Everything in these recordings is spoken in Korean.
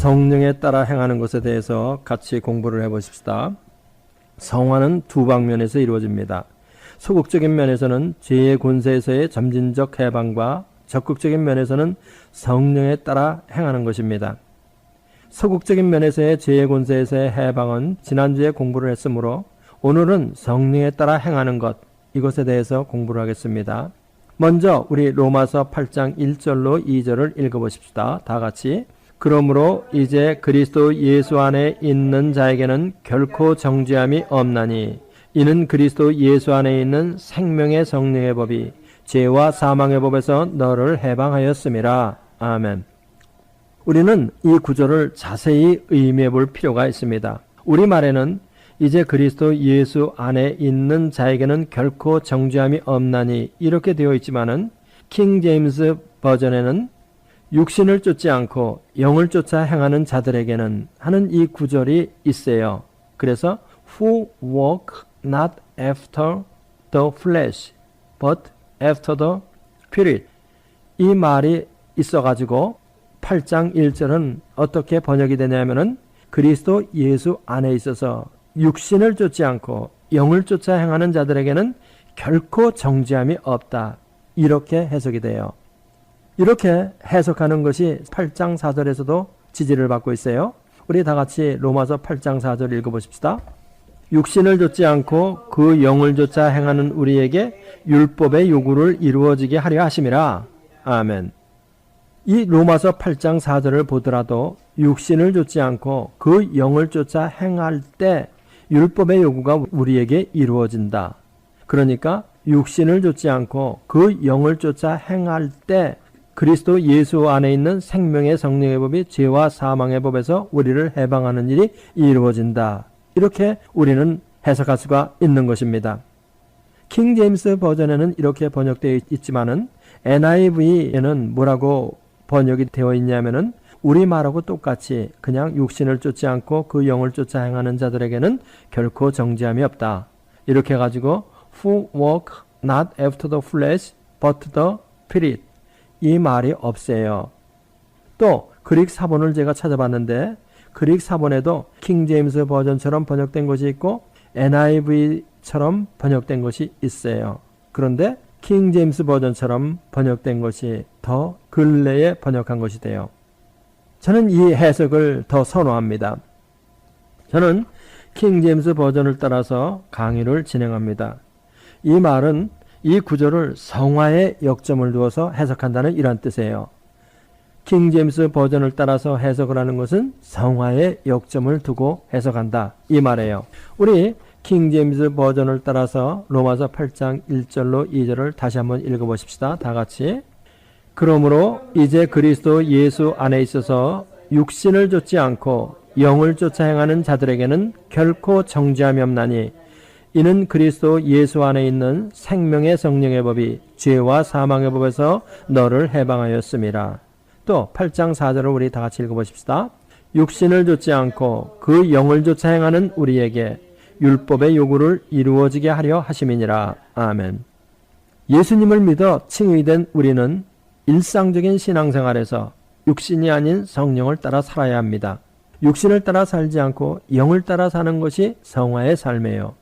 성령에 따라 행하는 것에 대해서 같이 공부를 해보십시다. 성화는 두 방면에서 이루어집니다. 소극적인 면에서는 죄의 권세에서의 점진적 해방과 적극적인 면에서는 성령에 따라 행하는 것입니다. 소극적인 면에서의 죄의 권세에서의 해방은 지난주에 공부를 했으므로 오늘은 성령에 따라 행하는 것, 이것에 대해서 공부를 하겠습니다. 먼저 우리 로마서 8장 1절로 2절을 읽어보십시다. 다 같이. 그러므로 이제 그리스도 예수 안에 있는 자에게는 결코 정죄함이 없나니 이는 그리스도 예수 안에 있는 생명의 성령의 법이 죄와 사망의 법에서 너를 해방하였음이라. 아멘. 우리는 이 구절을 자세히 의미해 볼 필요가 있습니다. 우리말에는 이제 그리스도 예수 안에 있는 자에게는 결코 정죄함이 없나니 이렇게 되어 있지만은 킹 제임스 버전에는 육신을 쫓지 않고 영을 쫓아 행하는 자들에게는 하는 이 구절이 있어요. 그래서 who walk not after the flesh but after the spirit, 이 말이 있어가지고 8장 1절은 어떻게 번역이 되냐면은 그리스도 예수 안에 있어서 육신을 쫓지 않고 영을 쫓아 행하는 자들에게는 결코 정죄함이 없다, 이렇게 해석이 돼요. 이렇게 해석하는 것이 8장 4절에서도 지지를 받고 있어요. 우리 다 같이 로마서 8장 4절 읽어보십시다. 육신을 쫓지 않고 그 영을 쫓아 행하는 우리에게 율법의 요구를 이루어지게 하려 하심이라. 아멘. 이 로마서 8장 4절을 보더라도 육신을 쫓지 않고 그 영을 쫓아 행할 때 율법의 요구가 우리에게 이루어진다. 그러니까 육신을 쫓지 않고 그 영을 쫓아 행할 때 그리스도 예수 안에 있는 생명의 성령의 법이 죄와 사망의 법에서 우리를 해방하는 일이 이루어진다. 이렇게 우리는 해석할 수가 있는 것입니다. 킹 제임스 버전에는 이렇게 번역되어 있지만은 NIV에는 뭐라고 번역이 되어 있냐면은 우리말하고 똑같이 그냥 육신을 쫓지 않고 그 영을 쫓아 행하는 자들에게는 결코 정죄함이 없다. 이렇게 해가지고 who walk not after the flesh but the spirit, 이 말이 없어요. 또 그릭 사본을 제가 찾아봤는데 그릭 사본에도 킹 제임스 버전처럼 번역된 것이 있고 NIV처럼 번역된 것이 있어요. 그런데 킹 제임스 버전처럼 번역된 것이 더 근래에 번역한 것이 돼요. 저는 이 해석을 더 선호합니다. 저는 킹 제임스 버전을 따라서 강의를 진행합니다. 이 말은 이 구절을 성화에 역점을 두어서 해석한다는 이런 뜻이에요. 킹 제임스 버전을 따라서 해석을 하는 것은 성화에 역점을 두고 해석한다, 이 말이에요. 우리 킹 제임스 버전을 따라서 로마서 8장 1절로 2절을 다시 한번 읽어보십시다. 다 같이. 그러므로 이제 그리스도 예수 안에 있어서 육신을 쫓지 않고 영을 쫓아 행하는 자들에게는 결코 정죄함이 없나니 이는 그리스도 예수 안에 있는 생명의 성령의 법이 죄와 사망의 법에서 너를 해방하였음이라. 또 8장 4절을 우리 다 같이 읽어보십시다. 육신을 쫓지 않고 그 영을 쫓아 행하는 우리에게 율법의 요구를 이루어지게 하려 하심이니라. 아멘. 예수님을 믿어 칭의된 우리는 일상적인 신앙생활에서 육신이 아닌 성령을 따라 살아야 합니다. 육신을 따라 살지 않고 영을 따라 사는 것이 성화의 삶이에요.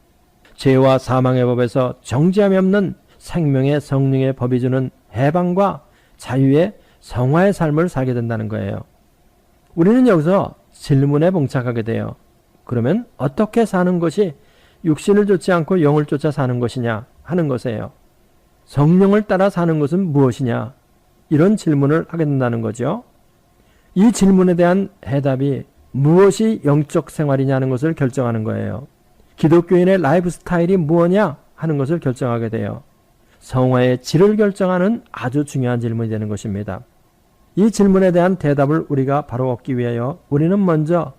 죄와 사망의 법에서 정죄함이 없는 생명의 성령의 법이 주는 해방과 자유의 성화의 삶을 살게 된다는 거예요. 우리는 여기서 질문에 봉착하게 돼요. 그러면 어떻게 사는 것이 육신을 쫓지 않고 영을 쫓아 사는 것이냐 하는 것이에요. 성령을 따라 사는 것은 무엇이냐, 이런 질문을 하게 된다는 거죠. 이 질문에 대한 해답이 무엇이 영적 생활이냐는 것을 결정하는 거예요. 기독교인의 라이프 스타일이 무엇냐 하는 것을 결정하게 돼요. 성화의 질을 결정하는 아주 중요한 질문이 되는 것입니다. 이 질문에 대한 대답을 우리가 바로 얻기 위하여 우리는 먼저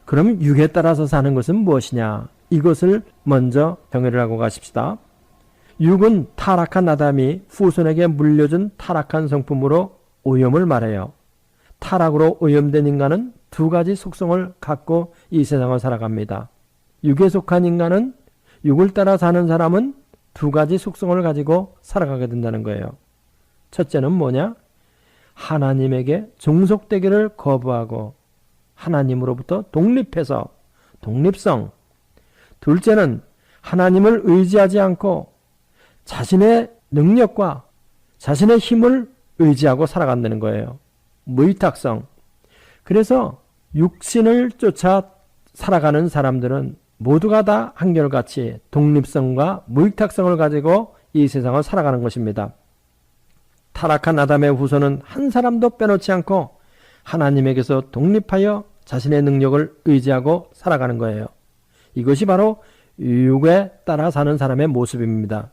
그럼 육에 따라서 사는 것은 무엇이냐, 이것을 먼저 정의를 하고 가십시다. 육은 타락한 아담이 후손에게 물려준 타락한 성품으로 오염을 말해요. 타락으로 오염된 인간은 두 가지 속성을 갖고 이 세상을 살아갑니다. 육에 속한 인간은, 육을 따라 사는 사람은 두 가지 속성을 가지고 살아가게 된다는 거예요. 첫째는 뭐냐? 하나님에게 종속되기를 거부하고 하나님으로부터 독립해서 독립성. 둘째는 하나님을 의지하지 않고 자신의 능력과 자신의 힘을 의지하고 살아간다는 거예요. 무위탁성. 그래서 육신을 쫓아 살아가는 사람들은 모두가 다 한결같이 독립성과 무위탁성을 가지고 이 세상을 살아가는 것입니다. 타락한 아담의 후손은 한 사람도 빼놓지 않고 하나님에게서 독립하여 자신의 능력을 의지하고 살아가는 거예요. 이것이 바로 육에 따라 사는 사람의 모습입니다.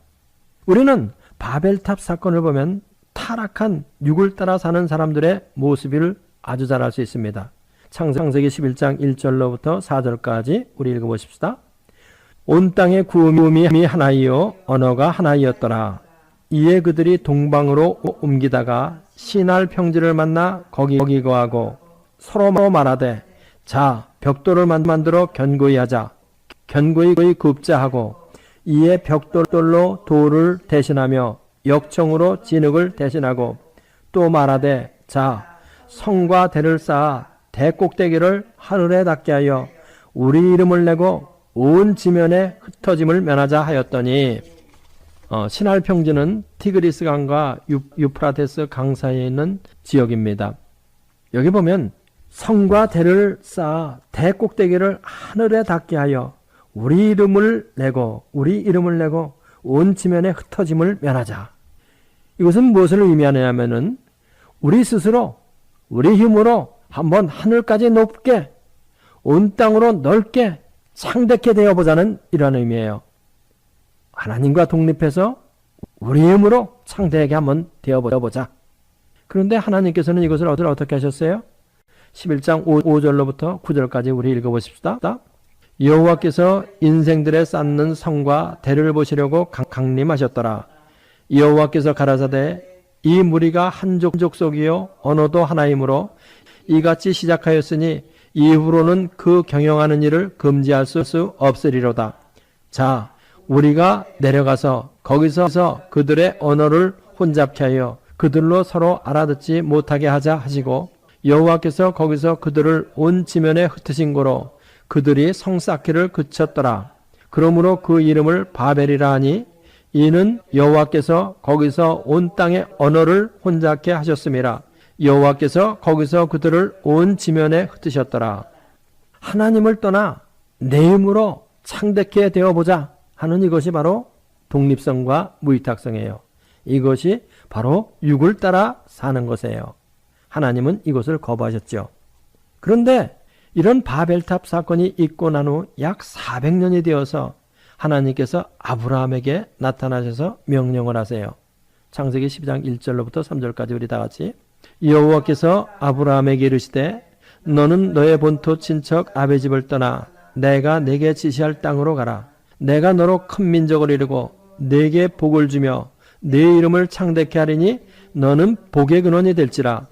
우리는 바벨탑 사건을 보면 타락한 육을 따라 사는 사람들의 모습을 아주 잘 알 수 있습니다. 창세기 11장 1절로부터 4절까지 우리 읽어보십시다. 온 땅의 구음이 하나이요 언어가 하나이었더라. 이에 그들이 동방으로 옮기다가 시날 평지를 만나 거기 거하고 서로 말하되 자 벽돌을 만들어 견고히 하자. 견고히 굽자 하고 이에 벽돌로 돌을 대신하며 역청으로 진흙을 대신하고 또 말하되 자 성과 대를 쌓아 대꼭대기를 하늘에 닿게 하여 우리 이름을 내고 온 지면에 흩어짐을 면하자 하였더니 시날 평지는 티그리스 강과 유프라테스 강 사이에 있는 지역입니다. 여기 보면 성과 대를 쌓아 대꼭대기를 하늘에 닿게 하여 우리 이름을 내고 온 지면에 흩어짐을 면하자. 이것은 무엇을 의미하냐면은 우리 스스로 우리 힘으로 한번 하늘까지 높게 온 땅으로 넓게 창대케 되어보자는 이런 의미예요. 하나님과 독립해서 우리 힘으로 창대하게 한번 되어보자. 그런데 하나님께서는 이것을 어떻게 하셨어요? 11장 5절로부터 9절까지 우리 읽어보십시다. 여호와께서 인생들에 쌓는 성과 대를 보시려고 강림하셨더라. 여호와께서 가라사대 이 무리가 한 족속이요 언어도 하나이므로 이같이 시작하였으니 이후로는 그 경영하는 일을 금지할 수 없으리로다. 자 우리가 내려가서 거기서 그들의 언어를 혼잡케 하여 그들로 서로 알아듣지 못하게 하자 하시고 여호와께서 거기서 그들을 온 지면에 흩으신 고로 그들이 성 쌓기를 그쳤더라. 그러므로 그 이름을 바벨이라 하니 이는 여호와께서 거기서 온 땅의 언어를 혼잡케 하셨음이라. 여호와께서 거기서 그들을 온 지면에 흩으셨더라. 하나님을 떠나 내 힘으로 창대케 되어보자 하는 이것이 바로 독립성과 무위탁성이에요. 이것이 바로 육을 따라 사는 것이에요. 하나님은 이것을 거부하셨죠. 그런데 이런 바벨탑 사건이 있고 난 후 약 400년이 되어서 하나님께서 아브라함에게 나타나셔서 명령을 하세요. 창세기 12장 1절로부터 3절까지 우리 다 같이 여호와께서 아브라함에게 이르시되 너는 너의 본토 친척 아베 집을 떠나 내가 네게 지시할 땅으로 가라. 내가 너로 큰 민족을 이루고 네게 복을 주며 네 이름을 창대케 하리니 너는 복의 근원이 될지라.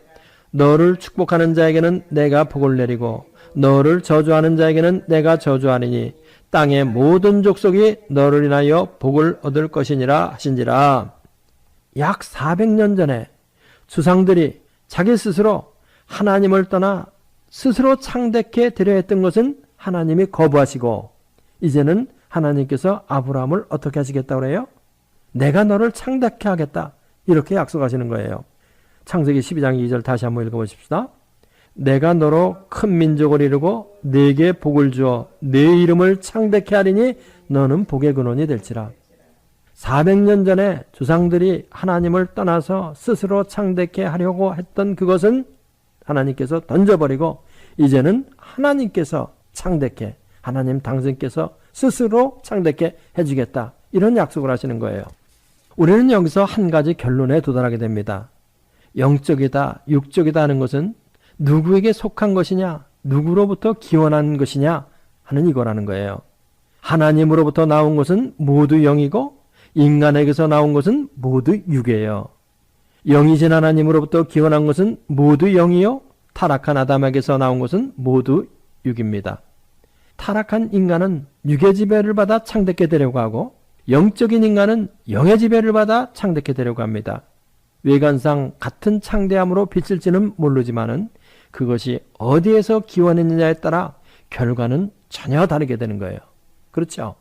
너를 축복하는 자에게는 내가 복을 내리고 너를 저주하는 자에게는 내가 저주하리니 땅의 모든 족속이 너를 인하여 복을 얻을 것이니라 하신지라. 약 400년 전에 조상들이 자기 스스로 하나님을 떠나 스스로 창대케 되려 했던 것은 하나님이 거부하시고 이제는 하나님께서 아브라함을 어떻게 하시겠다고 그래요? 내가 너를 창대케 하겠다. 이렇게 약속하시는 거예요. 창세기 12장 2절 다시 한번 읽어보십시다. 내가 너로 큰 민족을 이루고 네게 복을 주어 네 이름을 창대케 하리니 너는 복의 근원이 될지라. 400년 전에 조상들이 하나님을 떠나서 스스로 창대케 하려고 했던 그것은 하나님께서 던져버리고 이제는 하나님께서 창대케, 하나님 당신께서 스스로 창대케 해주겠다. 이런 약속을 하시는 거예요. 우리는 여기서 한 가지 결론에 도달하게 됩니다. 영적이다, 육적이다 하는 것은 누구에게 속한 것이냐, 누구로부터 기원한 것이냐 하는 이거라는 거예요. 하나님으로부터 나온 것은 모두 영이고 인간에게서 나온 것은 모두 육이에요. 영이신 하나님으로부터 기원한 것은 모두 영이요 타락한 아담에게서 나온 것은 모두 육입니다. 타락한 인간은 육의 지배를 받아 창대케 되려고 하고 영적인 인간은 영의 지배를 받아 창대케 되려고 합니다. 외관상 같은 창대함으로 비칠지는 모르지만은 그것이 어디에서 기원했느냐에 따라 결과는 전혀 다르게 되는 거예요. 그렇죠?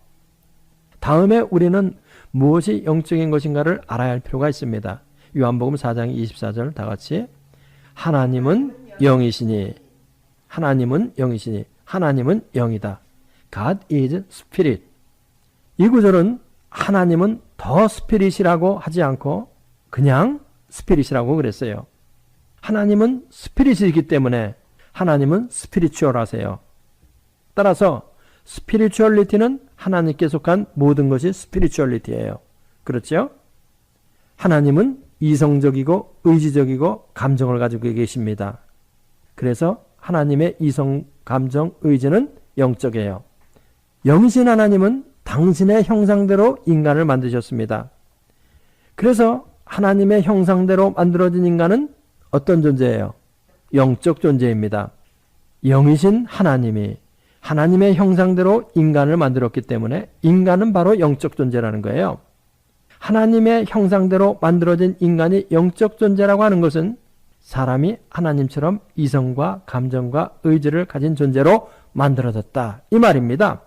다음에 우리는 무엇이 영적인 것인가를 알아야 할 필요가 있습니다. 요한복음 4장 24절 다 같이 하나님은 영이시니 하나님은 영이시니 하나님은 영이다. God is Spirit. 이 구절은 하나님은 더 스피릿이라고 하지 않고 그냥 스피릿이라고 그랬어요. 하나님은 스피릿이기 때문에 하나님은 스피리추얼하세요. 따라서 스피리추얼리티는 하나님께 속한 모든 것이 스피리추얼리티예요. 그렇죠? 하나님은 이성적이고 의지적이고 감정을 가지고 계십니다. 그래서 하나님의 이성, 감정, 의지는 영적이에요. 영이신 하나님은 당신의 형상대로 인간을 만드셨습니다. 그래서 하나님의 형상대로 만들어진 인간은 어떤 존재예요? 영적 존재입니다. 영이신 하나님이 하나님의 형상대로 인간을 만들었기 때문에 인간은 바로 영적 존재라는 거예요. 하나님의 형상대로 만들어진 인간이 영적 존재라고 하는 것은 사람이 하나님처럼 이성과 감정과 의지를 가진 존재로 만들어졌다. 이 말입니다.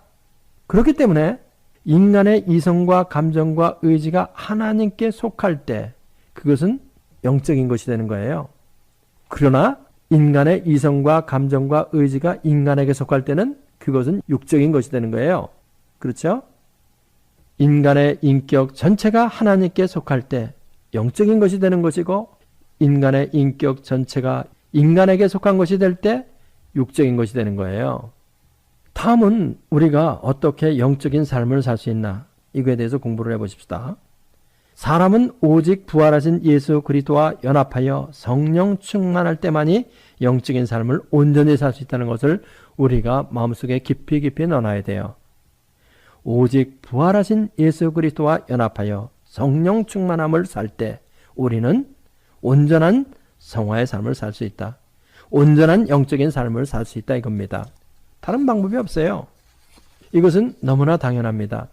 그렇기 때문에 인간의 이성과 감정과 의지가 하나님께 속할 때 그것은 영적인 것이 되는 거예요. 그러나 인간의 이성과 감정과 의지가 인간에게 속할 때는 그것은 육적인 것이 되는 거예요. 그렇죠? 인간의 인격 전체가 하나님께 속할 때 영적인 것이 되는 것이고 인간의 인격 전체가 인간에게 속한 것이 될 때 육적인 것이 되는 거예요. 다음은 우리가 어떻게 영적인 삶을 살 수 있나 이거에 대해서 공부를 해보십시다. 사람은 오직 부활하신 예수 그리스도와 연합하여 성령 충만할 때만이 영적인 삶을 온전히 살 수 있다는 것을 우리가 마음속에 깊이 넣어놔야 돼요. 오직 부활하신 예수 그리스도와 연합하여 성령 충만함을 살 때 우리는 온전한 성화의 삶을 살 수 있다. 온전한 영적인 삶을 살 수 있다 이겁니다. 다른 방법이 없어요. 이것은 너무나 당연합니다.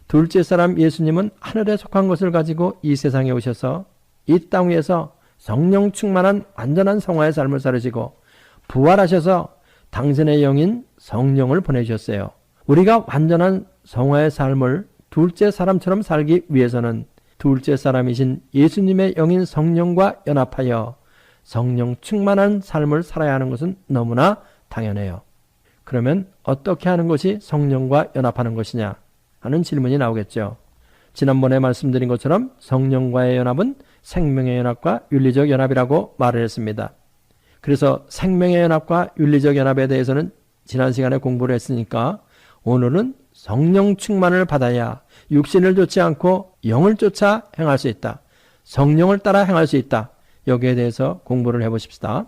둘째 사람 예수님은 하늘에 속한 것을 가지고 이 세상에 오셔서 이 땅 위에서 성령 충만한 완전한 성화의 삶을 살으시고 부활하셔서 당신의 영인 성령을 보내주셨어요. 우리가 완전한 성화의 삶을 둘째 사람처럼 살기 위해서는 둘째 사람이신 예수님의 영인 성령과 연합하여 성령 충만한 삶을 살아야 하는 것은 너무나 당연해요. 그러면 어떻게 하는 것이 성령과 연합하는 것이냐 하는 질문이 나오겠죠. 지난번에 말씀드린 것처럼 성령과의 연합은 생명의 연합과 윤리적 연합이라고 말을 했습니다. 그래서 생명의 연합과 윤리적 연합에 대해서는 지난 시간에 공부를 했으니까 오늘은 성령 충만을 받아야 육신을 쫓지 않고 영을 쫓아 행할 수 있다. 성령을 따라 행할 수 있다. 여기에 대해서 공부를 해보십시다.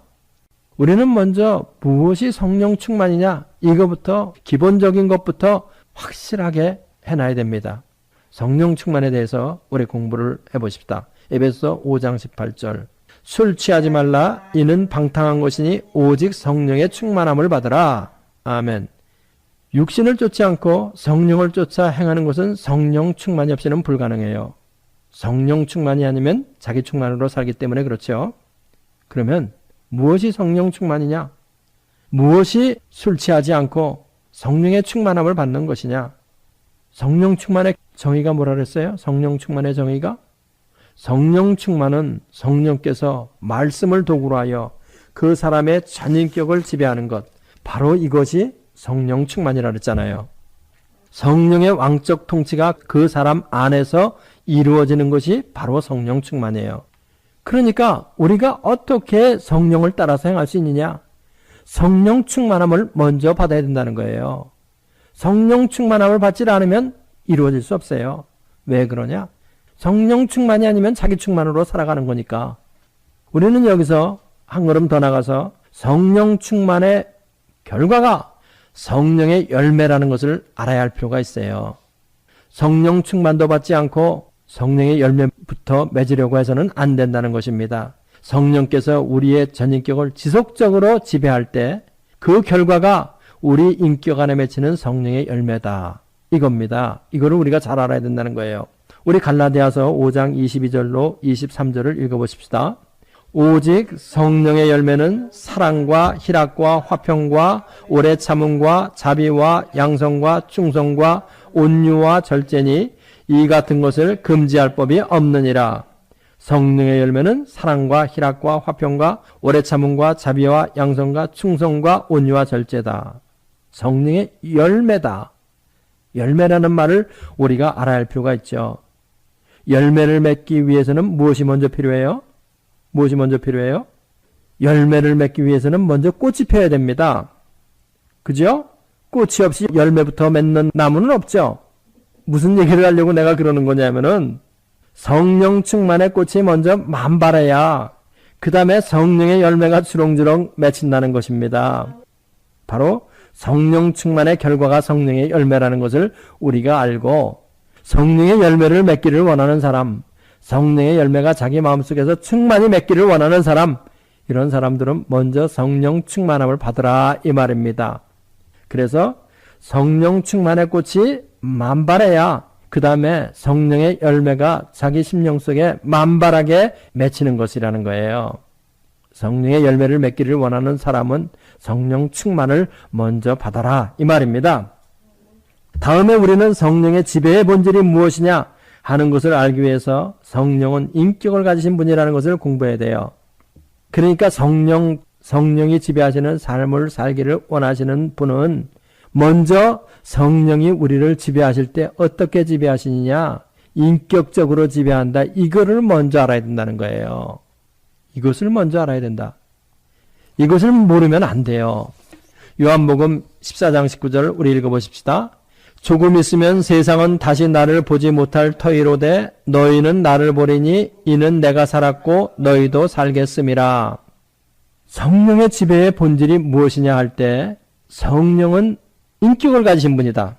우리는 먼저 무엇이 성령 충만이냐 이거부터 기본적인 것부터 확실하게 해놔야 됩니다. 성령 충만에 대해서 우리 공부를 해보십시다. 에베소 5장 18절 술 취하지 말라 이는 방탕한 것이니 오직 성령의 충만함을 받으라. 아멘. 육신을 쫓지 않고 성령을 쫓아 행하는 것은 성령 충만이 없이는 불가능해요. 성령 충만이 아니면 자기 충만으로 살기 때문에 그렇죠. 그러면 무엇이 성령 충만이냐? 무엇이 술 취하지 않고 성령의 충만함을 받는 것이냐? 성령 충만의 정의가 뭐라 그랬어요? 성령 충만의 정의가? 성령 충만은 성령께서 말씀을 도구로 하여 그 사람의 전인격을 지배하는 것. 바로 이것이 성령 충만이라 그랬잖아요. 성령의 왕적 통치가 그 사람 안에서 이루어지는 것이 바로 성령 충만이에요. 그러니까 우리가 어떻게 성령을 따라서 행할 수 있느냐? 성령 충만함을 먼저 받아야 된다는 거예요. 성령 충만함을 받지 않으면 이루어질 수 없어요. 왜 그러냐? 성령 충만이 아니면 자기 충만으로 살아가는 거니까. 우리는 여기서 한 걸음 더 나가서 성령 충만의 결과가 성령의 열매라는 것을 알아야 할 필요가 있어요. 성령 충만도 받지 않고 성령의 열매부터 맺으려고 해서는 안 된다는 것입니다. 성령께서 우리의 전인격을 지속적으로 지배할 때 그 결과가 우리 인격 안에 맺히는 성령의 열매다. 이겁니다. 이거를 우리가 잘 알아야 된다는 거예요. 우리 갈라디아서 5장 22절로 23절을 읽어보십시다. 오직 성령의 열매는 사랑과 희락과 화평과 오래 참음과 자비와 양성과 충성과 온유와 절제니 이 같은 것을 금지할 법이 없느니라. 성령의 열매는 사랑과 희락과 화평과 오래 참음과 자비와 양성과 충성과 온유와 절제다. 성령의 열매다. 열매라는 말을 우리가 알아야 할 필요가 있죠. 열매를 맺기 위해서는 무엇이 먼저 필요해요? 무엇이 먼저 필요해요? 열매를 맺기 위해서는 먼저 꽃이 펴야 됩니다. 그죠? 꽃이 없이 열매부터 맺는 나무는 없죠. 무슨 얘기를 하려고 내가 그러는 거냐면은 성령 충만의 꽃이 먼저 만발해야 그 다음에 성령의 열매가 주렁주렁 맺힌다는 것입니다. 바로 성령 충만의 결과가 성령의 열매라는 것을 우리가 알고 성령의 열매를 맺기를 원하는 사람, 성령의 열매가 자기 마음속에서 충만히 맺기를 원하는 사람, 이런 사람들은 먼저 성령 충만함을 받으라 이 말입니다. 그래서 성령 충만의 꽃이 만발해야 그 다음에 성령의 열매가 자기 심령 속에 만발하게 맺히는 것이라는 거예요. 성령의 열매를 맺기를 원하는 사람은 성령 충만을 먼저 받아라 이 말입니다. 다음에 우리는 성령의 지배의 본질이 무엇이냐 하는 것을 알기 위해서 성령은 인격을 가지신 분이라는 것을 공부해야 돼요. 그러니까 성령이 지배하시는 삶을 살기를 원하시는 분은 먼저 성령이 우리를 지배하실 때 어떻게 지배하시느냐, 인격적으로 지배한다. 이거를 먼저 알아야 된다는 거예요. 이것을 먼저 알아야 된다. 이것을 모르면 안 돼요. 요한복음 14장 19절 우리 읽어보십시다. 조금 있으면 세상은 다시 나를 보지 못할 터이로되 너희는 나를 보리니 이는 내가 살았고 너희도 살겠음이라. 성령의 지배의 본질이 무엇이냐 할 때 성령은 인격을 가지신 분이다.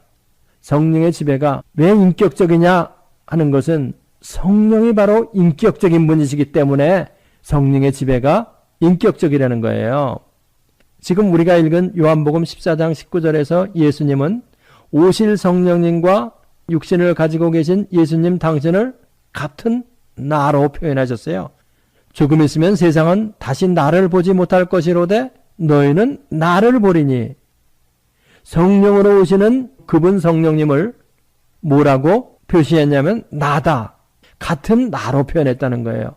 성령의 지배가 왜 인격적이냐 하는 것은 성령이 바로 인격적인 분이시기 때문에 성령의 지배가 인격적이라는 거예요. 지금 우리가 읽은 요한복음 14장 19절에서 예수님은 오실 성령님과 육신을 가지고 계신 예수님 당신을 같은 나로 표현하셨어요. 조금 있으면 세상은 다시 나를 보지 못할 것이로되 너희는 나를 보리니. 성령으로 오시는 그분 성령님을 뭐라고 표시했냐면 나다. 같은 나로 표현했다는 거예요.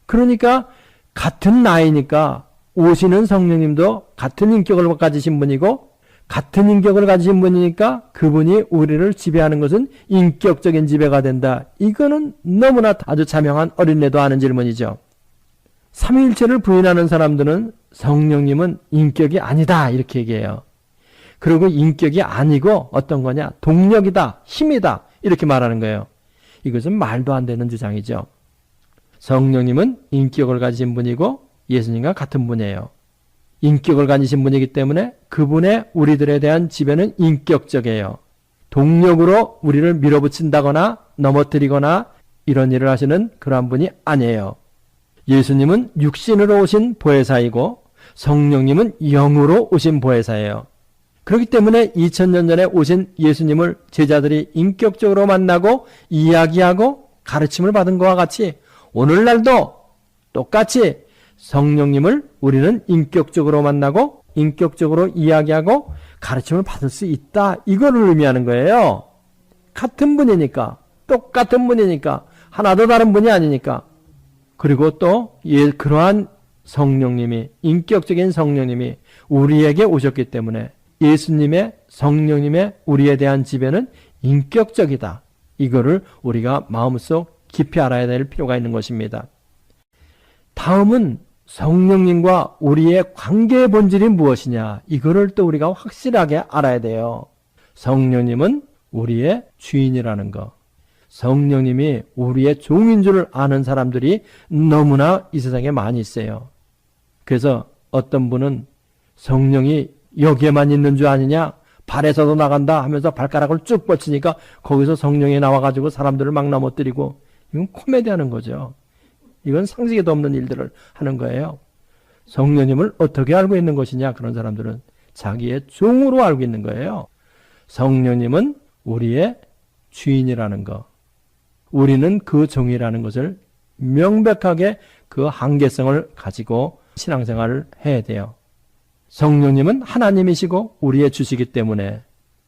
그러니까 같은 나이니까 오시는 성령님도 같은 인격을 가지신 분이고 같은 인격을 가지신 분이니까 그분이 우리를 지배하는 것은 인격적인 지배가 된다. 이거는 너무나 아주 자명한 어린애도 아는 질문이죠. 삼위일체를 부인하는 사람들은 성령님은 인격이 아니다 이렇게 얘기해요. 그리고 인격이 아니고 어떤 거냐? 동력이다, 힘이다 이렇게 말하는 거예요. 이것은 말도 안 되는 주장이죠. 성령님은 인격을 가지신 분이고 예수님과 같은 분이에요. 인격을 가지신 분이기 때문에 그분의 우리들에 대한 지배는 인격적이에요. 동력으로 우리를 밀어붙인다거나 넘어뜨리거나 이런 일을 하시는 그러한 분이 아니에요. 예수님은 육신으로 오신 보혜사이고 성령님은 영으로 오신 보혜사예요. 그렇기 때문에 2000년 전에 오신 예수님을 제자들이 인격적으로 만나고 이야기하고 가르침을 받은 것과 같이 오늘날도 똑같이 성령님을 우리는 인격적으로 만나고 인격적으로 이야기하고 가르침을 받을 수 있다. 이거를 의미하는 거예요. 같은 분이니까, 똑같은 분이니까, 하나도 다른 분이 아니니까. 그리고 또 그러한 성령님이, 인격적인 성령님이 우리에게 오셨기 때문에 예수님의 성령님의 우리에 대한 지배는 인격적이다. 이거를 우리가 마음속 깊이 알아야 될 필요가 있는 것입니다. 다음은 성령님과 우리의 관계의 본질이 무엇이냐. 이거를 또 우리가 확실하게 알아야 돼요. 성령님은 우리의 주인이라는 거. 성령님이 우리의 종인 줄 아는 사람들이 너무나 이 세상에 많이 있어요. 그래서 어떤 분은 성령이 여기에만 있는 줄 아느냐? 발에서도 나간다 하면서 발가락을 쭉 뻗치니까 거기서 성령이 나와가지고 사람들을 막 넘어뜨리고, 이건 코미디 하는 거죠. 이건 상식에도 없는 일들을 하는 거예요. 성령님을 어떻게 알고 있는 것이냐? 그런 사람들은 자기의 종으로 알고 있는 거예요. 성령님은 우리의 주인이라는 거, 우리는 그 종이라는 것을 명백하게 그 한계성을 가지고 신앙생활을 해야 돼요. 성령님은 하나님이시고 우리의 주시기 때문에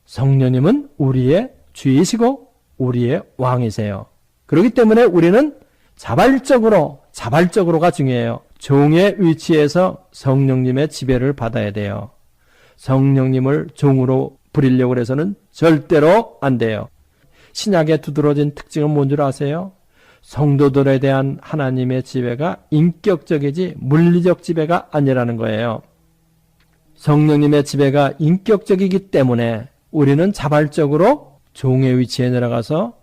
성령님은 우리의 주이시고 우리의 왕이세요. 그렇기 때문에 우리는 자발적으로가 중요해요. 종의 위치에서 성령님의 지배를 받아야 돼요. 성령님을 종으로 부리려고 해서는 절대로 안 돼요. 신약에 두드러진 특징은 뭔 줄 아세요? 성도들에 대한 하나님의 지배가 인격적이지 물리적 지배가 아니라는 거예요. 성령님의 지배가 인격적이기 때문에 우리는 자발적으로 종의 위치에 내려가서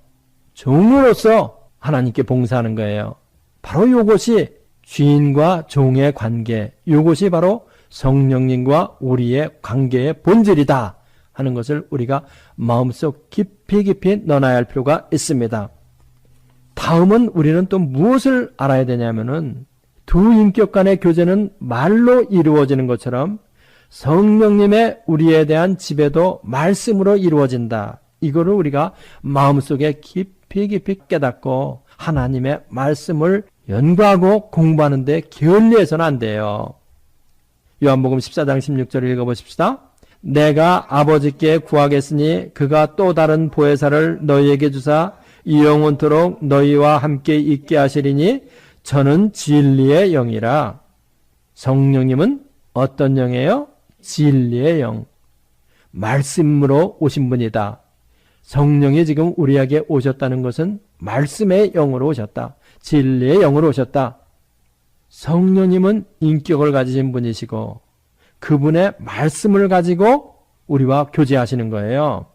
종으로서 하나님께 봉사하는 거예요. 바로 이것이 주인과 종의 관계, 이것이 바로 성령님과 우리의 관계의 본질이다 하는 것을 우리가 마음속 깊이 넣어놔야 할 필요가 있습니다. 다음은 우리는 또 무엇을 알아야 되냐면은 두 인격 간의 교제는 말로 이루어지는 것처럼 성령님의 우리에 대한 지배도 말씀으로 이루어진다. 이거를 우리가 마음속에 깊이 깨닫고 하나님의 말씀을 연구하고 공부하는 데 게을리해서는 안 돼요. 요한복음 14장 16절을 읽어보십시다. 내가 아버지께 구하겠으니 그가 또 다른 보혜사를 너희에게 주사 영원토록 너희와 함께 있게 하시리니 저는 진리의 영이라. 성령님은 어떤 영이에요? 진리의 영. 말씀으로 오신 분이다. 성령이 지금 우리에게 오셨다는 것은 말씀의 영으로 오셨다. 진리의 영으로 오셨다. 성령님은 인격을 가지신 분이시고 그분의 말씀을 가지고 우리와 교제하시는 거예요.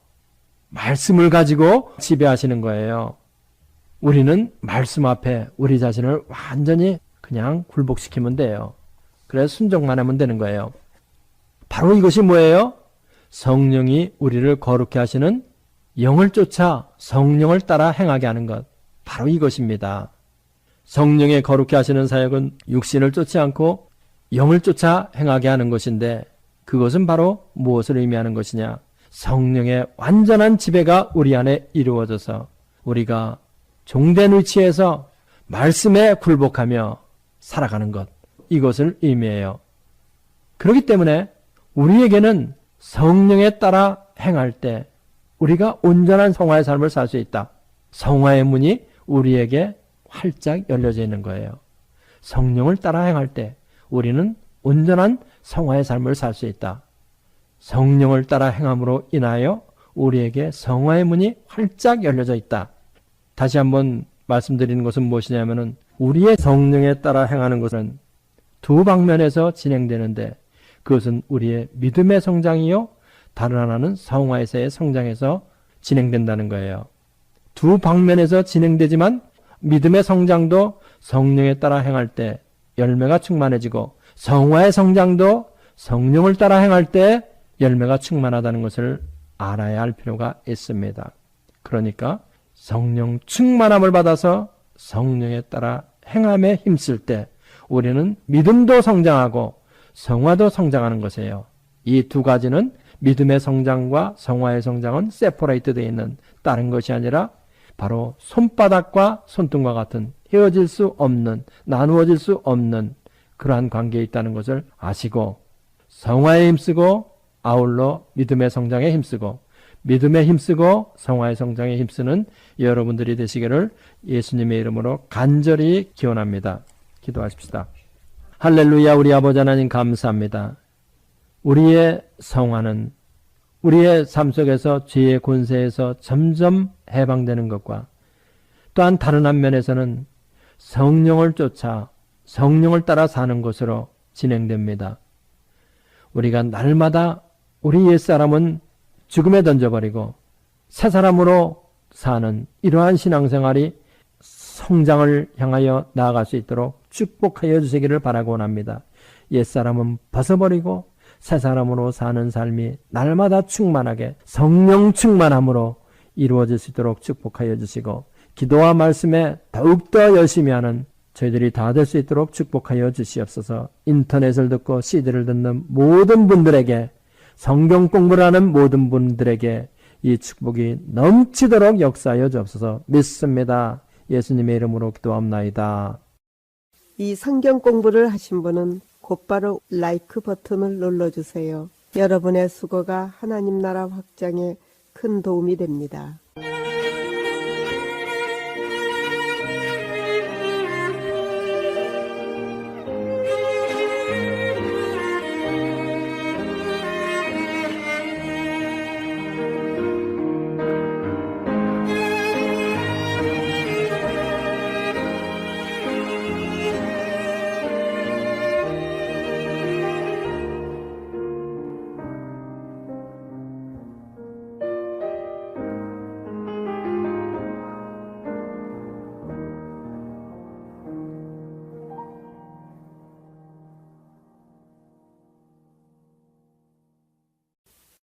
말씀을 가지고 지배하시는 거예요. 우리는 말씀 앞에 우리 자신을 완전히 그냥 굴복시키면 돼요. 그래서 순종만 하면 되는 거예요. 바로 이것이 뭐예요? 성령이 우리를 거룩해 하시는 영을 쫓아 성령을 따라 행하게 하는 것. 바로 이것입니다. 성령의 거룩해 하시는 사역은 육신을 쫓지 않고 영을 쫓아 행하게 하는 것인데 그것은 바로 무엇을 의미하는 것이냐? 성령의 완전한 지배가 우리 안에 이루어져서 우리가 종된 위치에서 말씀에 굴복하며 살아가는 것. 이것을 의미해요. 그렇기 때문에 우리에게는 성령에 따라 행할 때 우리가 온전한 성화의 삶을 살 수 있다. 성화의 문이 우리에게 활짝 열려져 있는 거예요. 성령을 따라 행할 때 우리는 온전한 성화의 삶을 살 수 있다. 성령을 따라 행함으로 인하여 우리에게 성화의 문이 활짝 열려져 있다. 다시 한번 말씀드리는 것은 무엇이냐면은 우리의 성령에 따라 행하는 것은 두 방면에서 진행되는데 그것은 우리의 믿음의 성장이요 다른 하나는 성화에서의 성장에서 진행된다는 거예요. 두 방면에서 진행되지만 믿음의 성장도 성령에 따라 행할 때 열매가 충만해지고 성화의 성장도 성령을 따라 행할 때 열매가 충만하다는 것을 알아야 할 필요가 있습니다. 그러니까 성령 충만함을 받아서 성령에 따라 행함에 힘쓸 때 우리는 믿음도 성장하고 성화도 성장하는 것이에요. 이 두 가지는 믿음의 성장과 성화의 성장은 세퍼레이트 되어 있는 다른 것이 아니라 바로 손바닥과 손등과 같은 헤어질 수 없는 나누어질 수 없는 그러한 관계에 있다는 것을 아시고 성화에 힘쓰고 아울러 믿음의 성장에 힘쓰고 믿음에 힘쓰고 성화의 성장에 힘쓰는 여러분들이 되시기를 예수님의 이름으로 간절히 기원합니다. 기도하십시다. 할렐루야. 우리 아버지 하나님 감사합니다. 우리의 성화는 우리의 삶 속에서 죄의 권세에서 점점 해방되는 것과 또한 다른 한면에서는 성령을 쫓아 성령을 따라 사는 것으로 진행됩니다. 우리가 날마다 우리 옛사람은 죽음에 던져버리고 새 사람으로 사는 이러한 신앙생활이 성장을 향하여 나아갈 수 있도록 축복하여 주시기를 바라고 원합니다. 옛사람은 벗어버리고 새 사람으로 사는 삶이 날마다 충만하게 성령 충만함으로 이루어질 수 있도록 축복하여 주시고 기도와 말씀에 더욱더 열심히 하는 저희들이 다 될 수 있도록 축복하여 주시옵소서. 인터넷을 듣고 CD를 듣는 모든 분들에게 성경 공부를 하는 모든 분들에게 이 축복이 넘치도록 역사하여 주옵소서. 믿습니다. 예수님의 이름으로 기도합나이다. 이 성경 공부를 하신 분은 곧바로 라이크 버튼을 눌러주세요. 여러분의 수고가 하나님 나라 확장에 큰 도움이 됩니다.